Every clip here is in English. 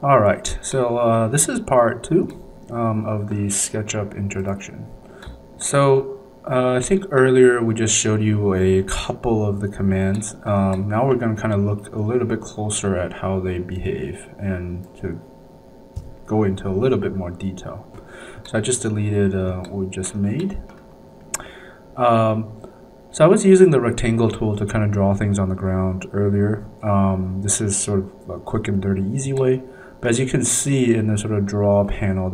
Alright, so this is part 2 of the SketchUp introduction. So I think earlier we just showed you a couple of the commands. Now we're going to kind of look a little bit closer at how they behave and to go into a little bit more detail. So I just deleted what we just made. So I was using the rectangle tool to kind of draw things on the ground earlier. This is sort of a quick and dirty, easy way. But as you can see in the sort of draw panel,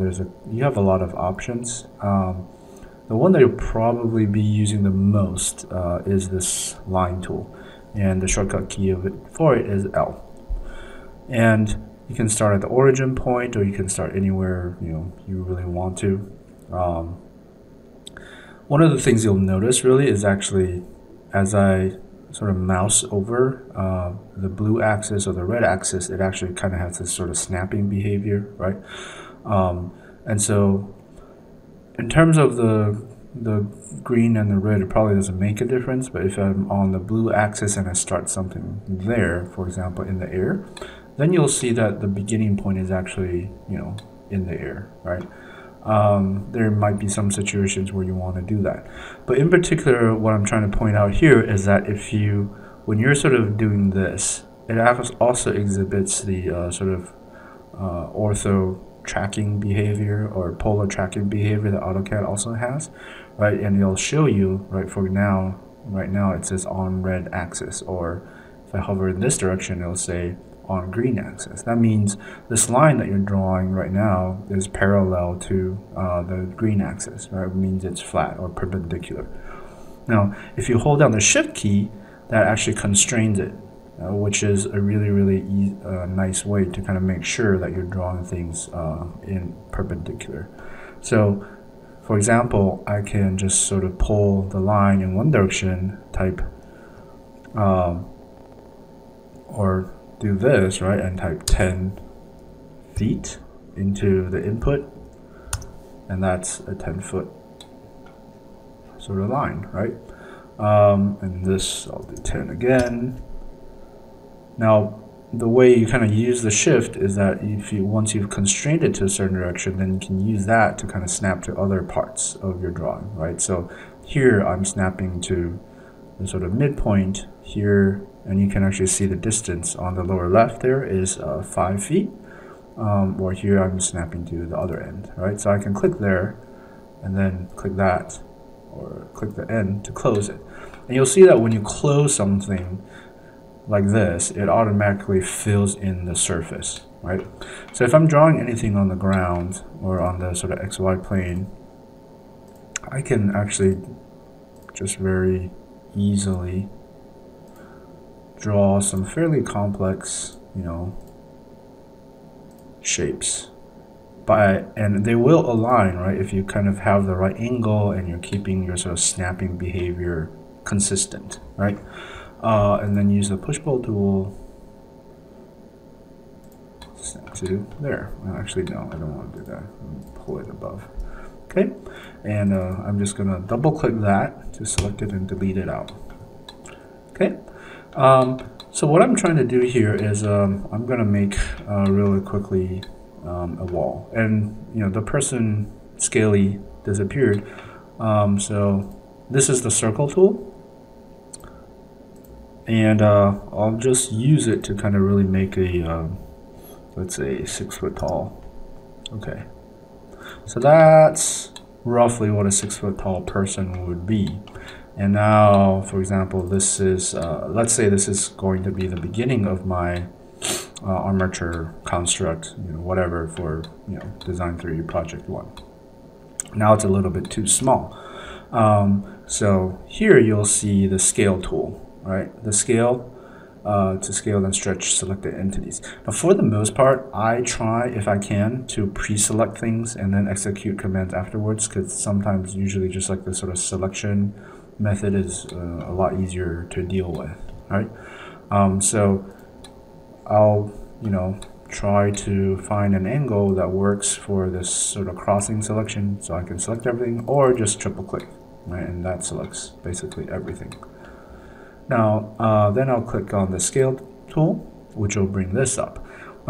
you have a lot of options. The one that you'll probably be using the most is this line tool, and the shortcut key for it is L. And you can start at the origin point, or you can start anywhere you really want to. One of the things you'll notice really is actually as I sort of mouse over the blue axis or the red axis, it actually kind of has this sort of snapping behavior, right? And so in terms of the green and the red, it probably doesn't make a difference, but if I'm on the blue axis and I start something there, for example, in the air, then you'll see that the beginning point is actually, in the air, right? There might be some situations where you want to do that. But in particular, what I'm trying to point out here is that when you're sort of doing this, it also exhibits the sort of ortho tracking behavior or polar tracking behavior that AutoCAD also has, right? And it'll show you, right now it says on red axis, or if I hover in this direction, it'll say on green axis. That means this line that you're drawing right now is parallel to the green axis, right? It means it's flat or perpendicular. Now, if you hold down the shift key, that actually constrains it, which is a really nice way to kind of make sure that you're drawing things in perpendicular. So, for example, I can just sort of pull the line in one direction, type or do this, right, and type 10 feet into the input, and that's a 10-foot sort of line, right? And this, I'll do 10 again. Now, the way you kind of use the shift is that once you've constrained it to a certain direction, then you can use that to kind of snap to other parts of your drawing, right? So here I'm snapping to the sort of midpoint here, and you can actually see the distance on the lower left there is 5 feet, or here I'm snapping to the other end, right? So I can click there and then click that, or click the end to close it. And you'll see that when you close something like this, it automatically fills in the surface, right? So if I'm drawing anything on the ground or on the sort of XY plane, I can actually just very easily draw some fairly complex, shapes. And they will align, right, if you kind of have the right angle and you're keeping your sort of snapping behavior consistent, right? And then use the push-pull tool, snap to there. Well, actually, no, I don't want to do that. Pull it above. Okay, and I'm just going to double-click that to select it and delete it out. Okay, so what I'm trying to do here is I'm going to make really quickly a wall, and the person scaly disappeared. So this is the circle tool. And I'll just use it to kind of really make a, let's say, 6 foot tall. Okay, so that's roughly what a 6 foot tall person would be. And now, for example, this is, let's say this is going to be the beginning of my armature construct, whatever, for Design 3D Project 1. Now it's a little bit too small. So here you'll see the scale tool. Right, the scale to scale and stretch selected entities. Now, for the most part, I try, if I can, to pre-select things and then execute commands afterwards, because sometimes, usually, just like the sort of selection method is a lot easier to deal with. Right, so I'll try to find an angle that works for this sort of crossing selection, so I can select everything, or just triple click, right, and that selects basically everything. Now, then I'll click on the scale tool, which will bring this up.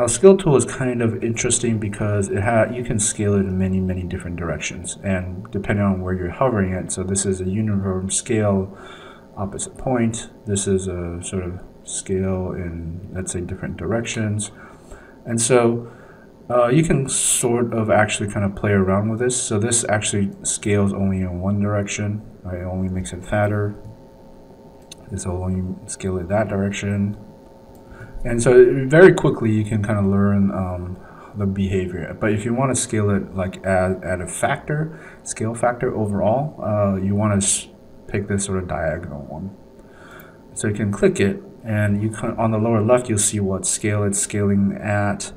Scale tool is kind of interesting because you can scale it in many different directions, and depending on where you're hovering it. So this is a uniform scale opposite point. This is a sort of scale in, let's say, different directions, and so you can sort of actually kind of play around with this. So this actually scales only in one direction. Right? It only makes it fatter. This will only scale it that direction. And so very quickly you can kind of learn the behavior. But if you want to scale it like at a factor, scale factor overall, you want to pick this sort of diagonal one. So you can click it, and you can, on the lower left you'll see what scale it's scaling at,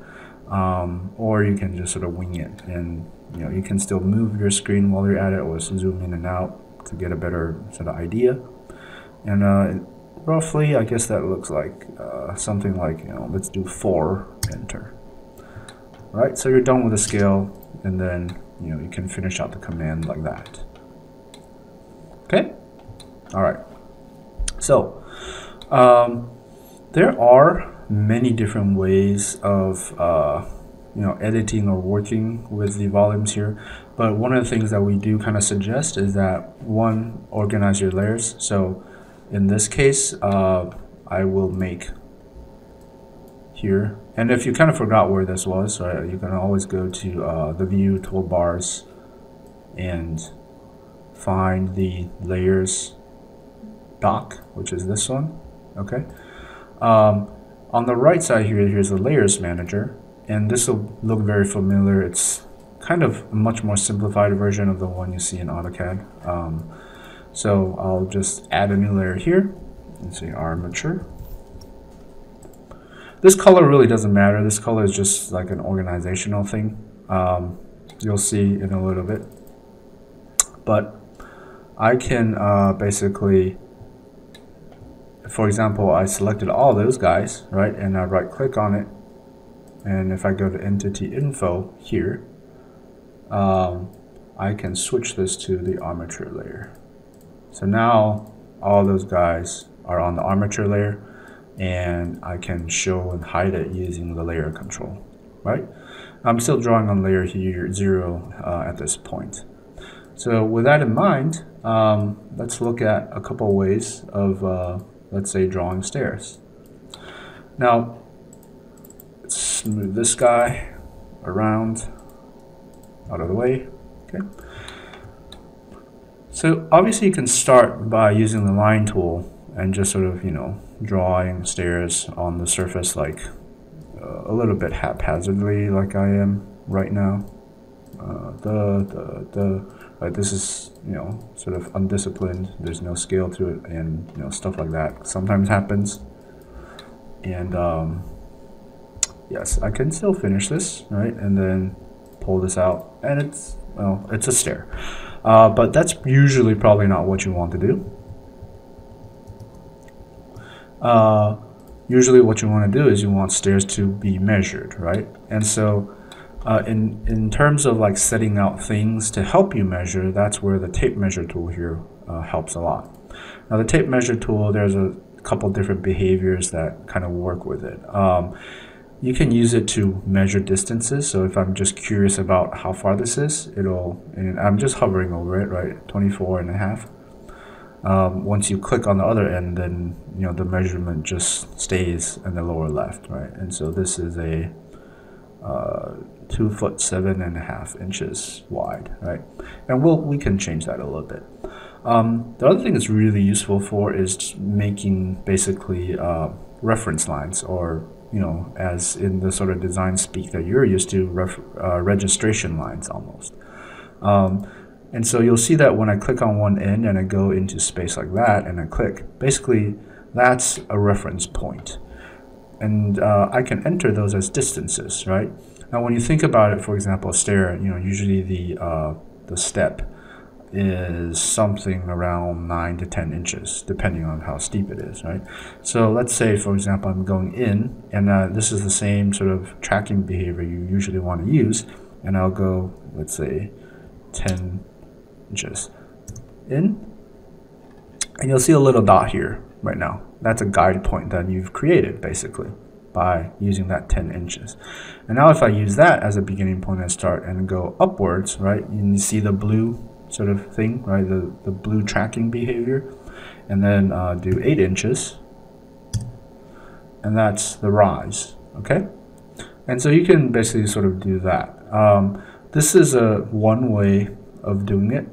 or you can just sort of wing it, and you can still move your screen while you're at it, or zoom in and out to get a better sort of idea. And roughly, I guess that looks like something like, let's do 4, enter. Right, so you're done with the scale, and then you can finish out the command like that. Okay, all right. So there are many different ways of editing or working with the volumes here, but one of the things that we do kind of suggest is that, one, organize your layers. So in this case, I will make here, and if you kind of forgot where this was, right, you can always go to the view toolbars and find the layers dock, which is this one. Okay, on the right side here, here's the layers manager, and this will look very familiar. It's kind of a much more simplified version of the one you see in AutoCAD. So I'll just add a new layer here and say armature. This color really doesn't matter. This color is just like an organizational thing. You'll see in a little bit. But I can basically, for example, I selected all those guys, right? And I right click on it. And if I go to Entity Info here, I can switch this to the armature layer. So now all those guys are on the armature layer, and I can show and hide it using the layer control, right? I'm still drawing on layer here 0 at this point. So with that in mind, let's look at a couple ways of, let's say, drawing stairs. Now, let's move this guy around, out of the way, okay? So obviously you can start by using the line tool and just sort of, drawing stairs on the surface, like a little bit haphazardly, like I am right now. Right, this is, sort of undisciplined. There's no scale to it, and stuff like that sometimes happens. And yes, I can still finish this, right, and then pull this out, and it's a stair. But that's usually probably not what you want to do. Usually what you want to do is you want stairs to be measured, right? And so in terms of like setting out things to help you measure, that's where the tape measure tool here helps a lot. Now the tape measure tool, there's a couple different behaviors that kind of work with it. You can use it to measure distances. So if I'm just curious about how far this is, and I'm just hovering over it, right, 24.5. Once you click on the other end, then the measurement just stays in the lower left, right? And so this is a 2 foot 7.5 inches wide, right? And we can change that a little bit. The other thing it's really useful for is making basically reference lines, or as in the sort of design speak that you're used to, registration lines almost. And so you'll see that when I click on one end and I go into space like that and I click, basically that's a reference point. And I can enter those as distances, right? Now when you think about it, for example, a stair, usually the step is something around 9 to 10 inches, depending on how steep it is, right? So let's say, for example, I'm going in, and this is the same sort of tracking behavior you usually want to use, and I'll go, let's say, 10 inches in, and you'll see a little dot here right now. That's a guide point that you've created, basically, by using that 10 inches. And now if I use that as a beginning point and start and go upwards, right, you see the blue sort of thing, right, the blue tracking behavior, and then do 8 inches, and that's the rise, okay? And so you can basically sort of do that. This is one way of doing it.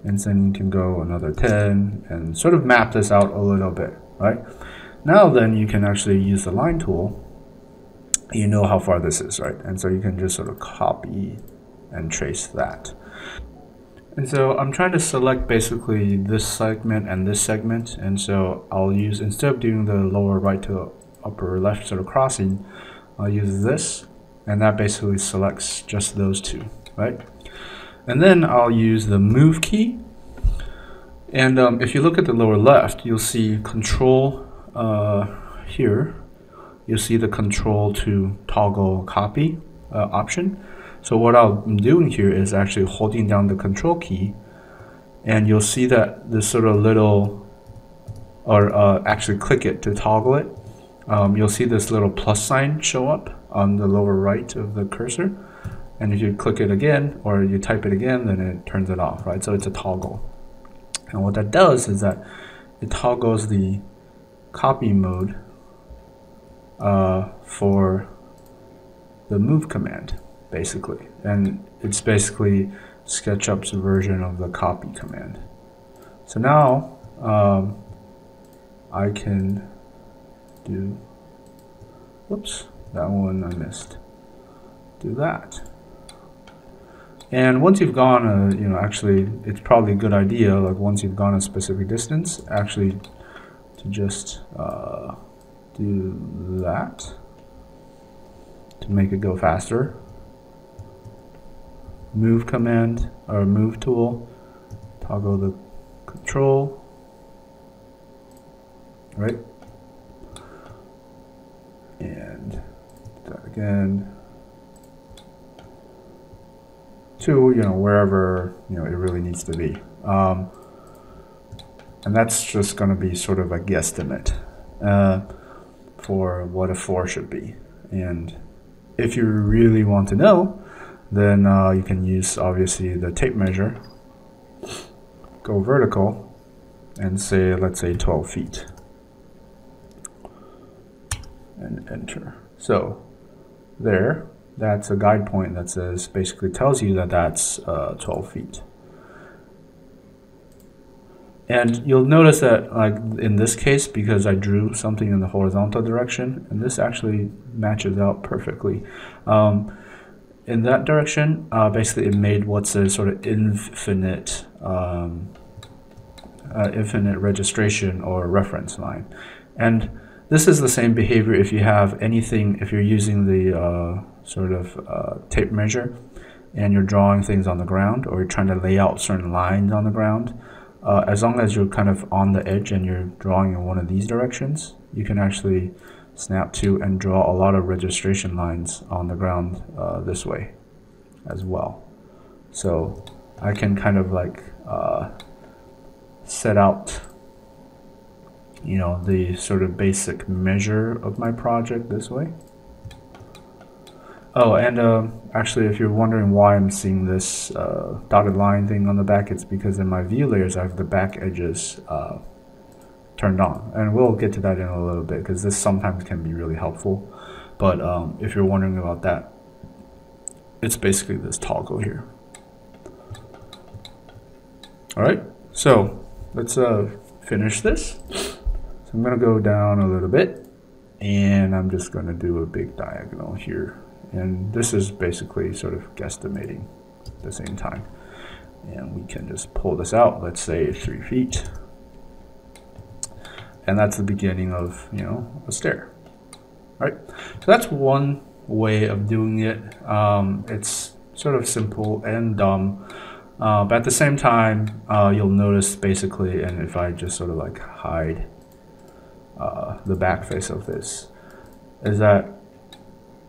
And then you can go another 10 and sort of map this out a little bit, right? Now then you can actually use the line tool. You know how far this is, right? And so you can just sort of copy and trace that. And so I'm trying to select basically this segment and this segment. And so I'll use, instead of doing the lower right to upper left sort of crossing, I'll use this. And that basically selects just those two, right? And then I'll use the move key. And if you look at the lower left, you'll see control here. You'll see the control to toggle copy option. So what I'm doing here is actually holding down the control key. And you'll see that this sort of little, or actually click it to toggle it. You'll see this little plus sign show up on the lower right of the cursor. And if you click it again, or you type it again, then it turns it off, right? So it's a toggle. And what that does is that it toggles the copy mode for the move command, basically. And it's basically SketchUp's version of the copy command. So now I can do, whoops, that one I missed. Do that. And once you've gone, you know, actually, it's probably a good idea, like once you've gone a specific distance, actually to just do that to make it go faster. Move command, or move tool, toggle the control, right? And do that again. To, you know, wherever, you know, it really needs to be. And that's just going to be sort of a guesstimate for what a 4 should be. And if you really want to know, then you can use, obviously, the tape measure, go vertical, and say, let's say 12 feet. And enter. So there. That's a guide point that says, basically tells you that that's 12 feet. And you'll notice that, like in this case, because I drew something in the horizontal direction, and this actually matches out perfectly. In that direction, basically it made what's a sort of infinite registration or reference line. And this is the same behavior if you have anything, if you're using the sort of tape measure and you're drawing things on the ground, or you're trying to lay out certain lines on the ground. As long as you're kind of on the edge and you're drawing in one of these directions, you can actually snap to and draw a lot of registration lines on the ground this way as well. So I can kind of like set out, you know, the sort of basic measure of my project this way. Oh, and actually, if you're wondering why I'm seeing this dotted line thing on the back, it's because in my view layers I have the back edges turned on. And we'll get to that in a little bit, because this sometimes can be really helpful. But if you're wondering about that, it's basically this toggle here. Alright, so let's finish this. So I'm going to go down a little bit, and I'm just going to do a big diagonal here. And this is basically sort of guesstimating at the same time. And we can just pull this out, let's say 3 feet. And that's the beginning of, you know, a stair. Right? So that's one way of doing it. It's sort of simple and dumb. But at the same time, you'll notice basically, and if I just sort of like hide the back face of this, is that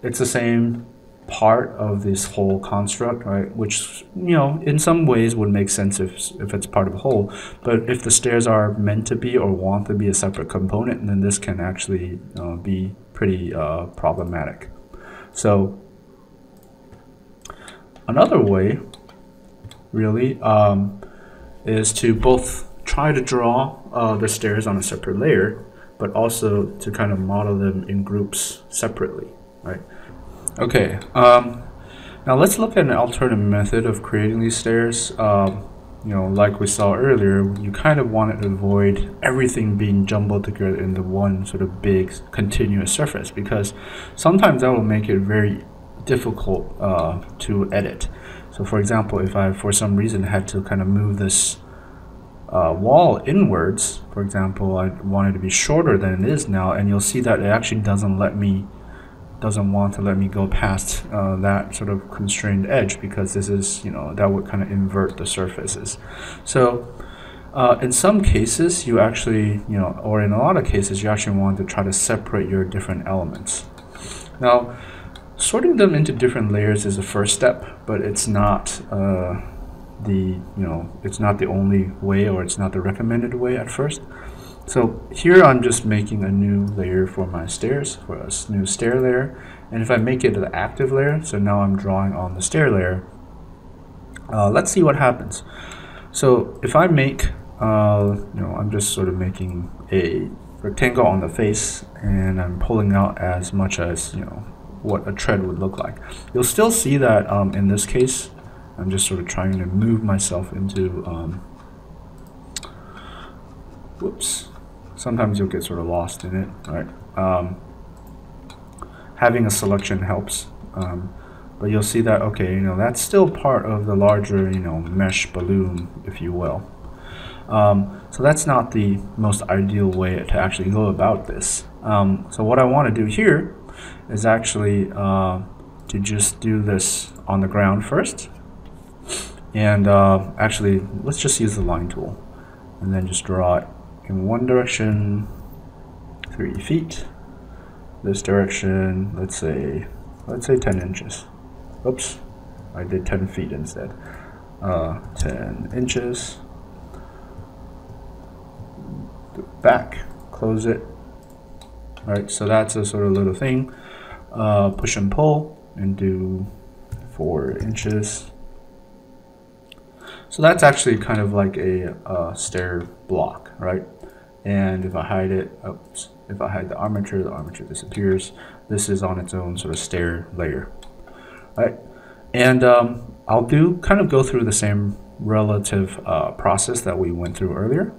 it's the same part of this whole construct, right? Which, you know, in some ways would make sense if it's part of a whole. But if the stairs are meant to be or want to be a separate component, then this can actually be pretty problematic. So another way, really, is to both try to draw the stairs on a separate layer, but also to kind of model them in groups separately, right? Okay, now let's look at an alternative method of creating these stairs. You know, like we saw earlier, you kind of wanted to avoid everything being jumbled together into one sort of big continuous surface, because sometimes that will make it very difficult to edit. So for example, if I for some reason had to kind of move this wall inwards, for example, I want it to be shorter than it is now, and you'll see that it actually doesn't want to let me go past that sort of constrained edge, because this is, you know, that would kind of invert the surfaces. So in some cases you actually, you know, or in a lot of cases you actually want to try to separate your different elements. Now sorting them into different layers is the first step, but it's not it's not the only way, or it's not the recommended way at first. So here I'm just making a new layer for my stairs, for a new stair layer. And if I make it an active layer, so now I'm drawing on the stair layer, let's see what happens. So if I make, I'm just sort of making a rectangle on the face, and I'm pulling out as much as, you know, what a tread would look like. You'll still see that in this case, I'm just sort of trying to move myself into, whoops. Sometimes you'll get sort of lost in it, right? Having a selection helps, but you'll see that, okay, you know, that's still part of the larger, you know, mesh balloon, if you will. So that's not the most ideal way to actually go about this. So what I want to do here is actually to just do this on the ground first, and actually let's just use the line tool and then just draw it in one direction 3 feet, this direction let's say 10 inches. Oops, I did 10 feet instead. 10 inches, back, close it. Alright, so that's a sort of little thing. Push and pull and do 4 inches. So that's actually kind of like a stair block, right? And if I hide it, oops, if I hide the armature disappears. This is on its own sort of stair layer, right? And I'll kind of go through the same relative process that we went through earlier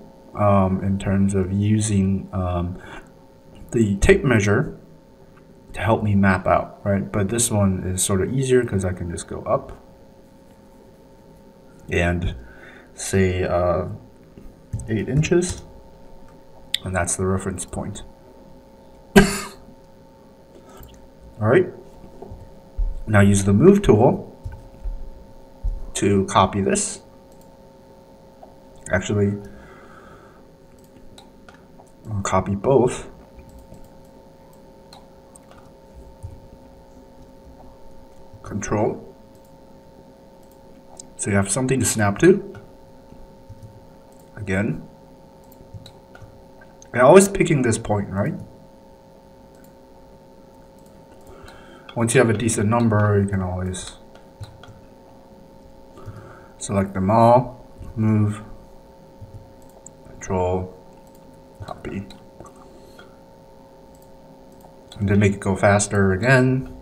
in terms of using the tape measure to help me map out, right? But this one is sort of easier because I can just go up and say 8 inches, and that's the reference point. Alright, now use the move tool to copy this. Actually, I'll copy both. Control. So you have something to snap to. Again. And always picking this point, right? Once you have a decent number, you can always select them all, move, control, copy. And then make it go faster again.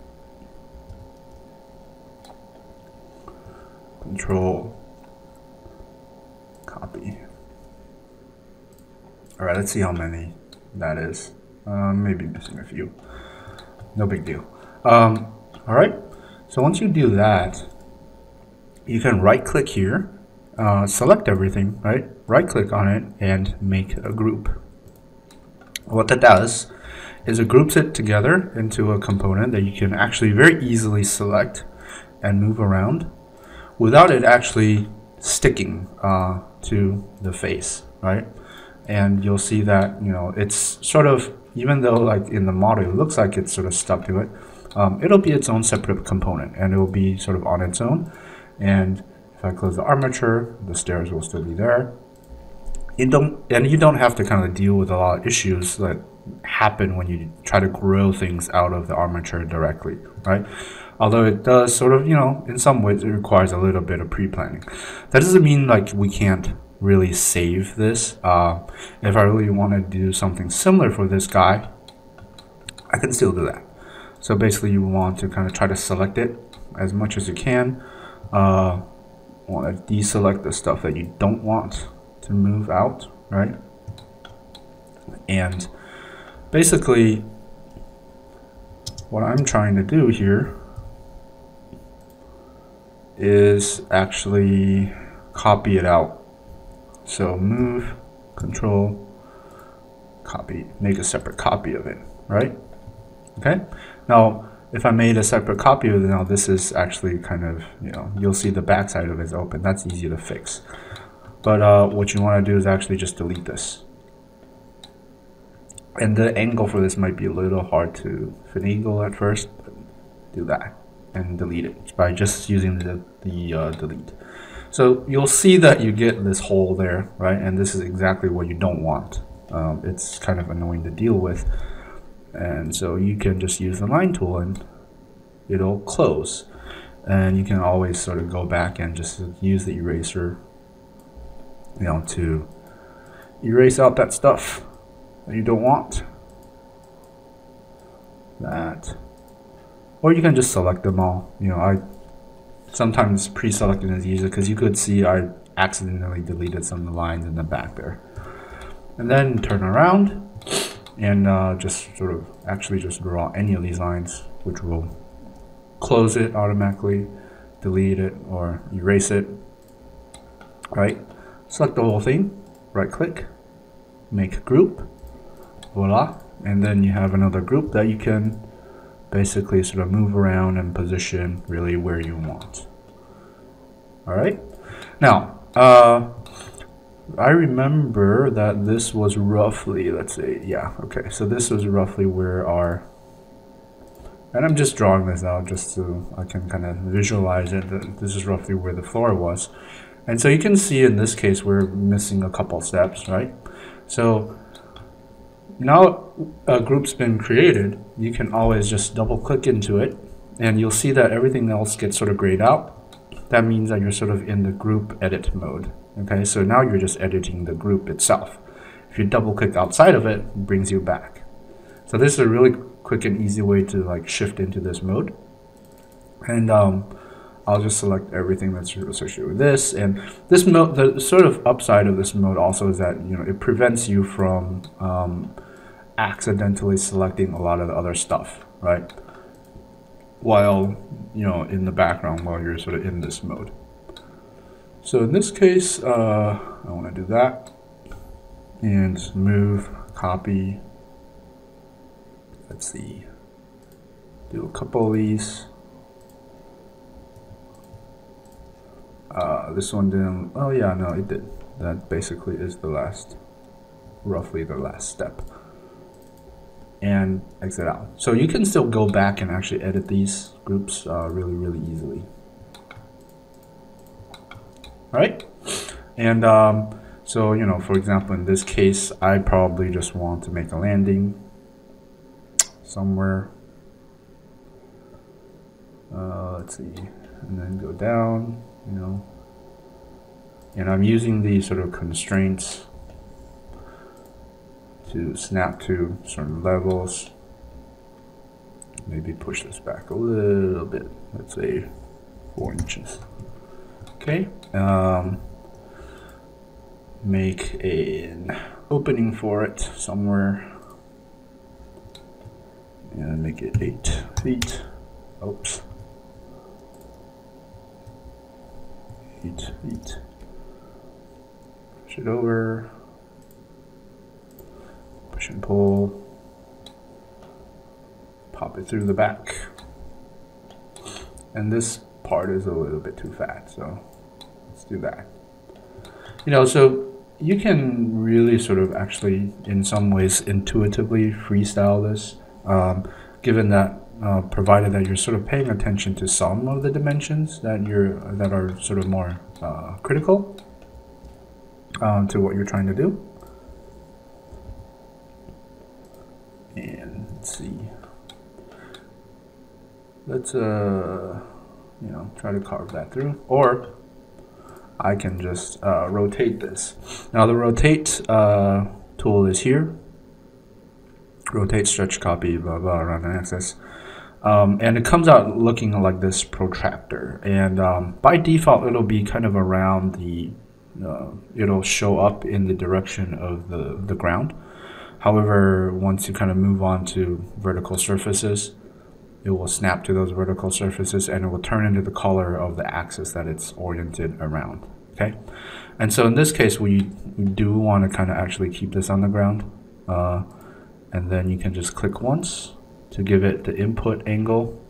Control, copy. Alright, let's see how many that is. Maybe missing a few. No big deal. Alright, so once you do that, you can right click here, select everything, right? Right click on it and make a group. What that does is it groups it together into a component that you can actually very easily select and move around without it actually sticking to the face, right? And you'll see that, you know, it's sort of, even though like in the model it looks like it's sort of stuck to it, it'll be its own separate component, and it will be sort of on its own. And if I close the armature, the stairs will still be there. You don't have to kind of deal with a lot of issues that happen when you try to grow things out of the armature directly, right? Although it does sort of, in some ways it requires a little bit of pre-planning. That doesn't mean like we can't really save this. If I really want to do something similar for this guy, I can still do that. So basically you want to kind of try to select it as much as you can. Want to deselect the stuff that you don't want to move out, right? And basically what I'm trying to do here is actually copy it out. So move, control, copy, make a separate copy of it, right? Okay. Now, if I made a separate copy of it, now this is actually kind of, you'll see the backside of it is open. That's easy to fix. But what you want to do is actually just delete this. And the angle for this might be a little hard to finagle at first, but do that and delete it by just using the delete. So you'll see that you get this hole there, right? And this is exactly what you don't want. It's kind of annoying to deal with. And so you can just use the line tool and it'll close. And you can always sort of go back and just use the eraser, to erase out that stuff that you don't want. That. Or you can just select them all. I sometimes pre-selecting is easier because you could see I accidentally deleted some of the lines in the back there. And then turn around and just sort of actually just draw any of these lines, which will close it automatically, delete it, or erase it. Right? Select the whole thing, right click, make group, voila, and then you have another group that you can basically sort of move around and position really where you want. All right. Now, I remember that this was roughly, let's say, yeah, okay. So this was roughly where our, and I'm just drawing this out just so I can kind of visualize it. That this is roughly where the floor was. And so you can see in this case, we're missing a couple steps, right? So now a group's been created, you can always just double click into it and you'll see that everything else gets sort of grayed out. That means that you're sort of in the group edit mode. Okay, so now you're just editing the group itself. If you double click outside of it, it brings you back. So this is a really quick and easy way to like shift into this mode. And I'll just select everything that's associated with this. And this mode, the sort of upside of this mode also is that it prevents you from accidentally selecting a lot of the other stuff, right? While in the background, while you're sort of in this mode. So in this case, I want to do that and move, copy. Let's see, do a couple of these. This one didn't, oh yeah, no, it did. That basically is the last, roughly the last step. And exit out. So you can still go back and actually edit these groups really, really easily. All right? And so, for example, in this case, I probably just want to make a landing somewhere. Let's see, and then go down, and I'm using these sort of constraints to snap to certain levels. Maybe push this back a little bit, let's say 4 inches. Okay, make an opening for it somewhere and make it 8 feet. Oops. 8 feet. Push it over. Push and pull. Pop it through the back. And this part is a little bit too fat, so let's do that. So you can really sort of actually, in some ways, intuitively freestyle this, given that provided that you're sort of paying attention to some of the dimensions that are sort of more critical to what you're trying to do. And let's see. Let's try to carve that through, or I can just rotate this. Now the rotate tool is here. Rotate, stretch, copy, blah blah, run and access. And it comes out looking like this protractor, and by default it'll be kind of around the it'll show up in the direction of the ground. However, once you kind of move on to vertical surfaces, it will snap to those vertical surfaces and it will turn into the color of the axis that it's oriented around. Okay, and so in this case we do want to kind of actually keep this on the ground, and then you can just click once to give it the input angle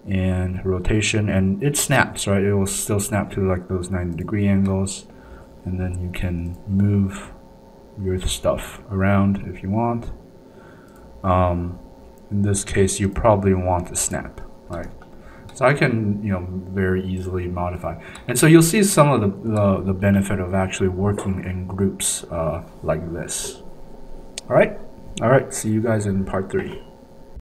and rotation, and it snaps, right? It will still snap to like those 90-degree angles, and then you can move your stuff around if you want. In this case you probably want to snap, right? So I can very easily modify, and so you'll see some of the benefit of actually working in groups like this. All right, see you guys in part 3.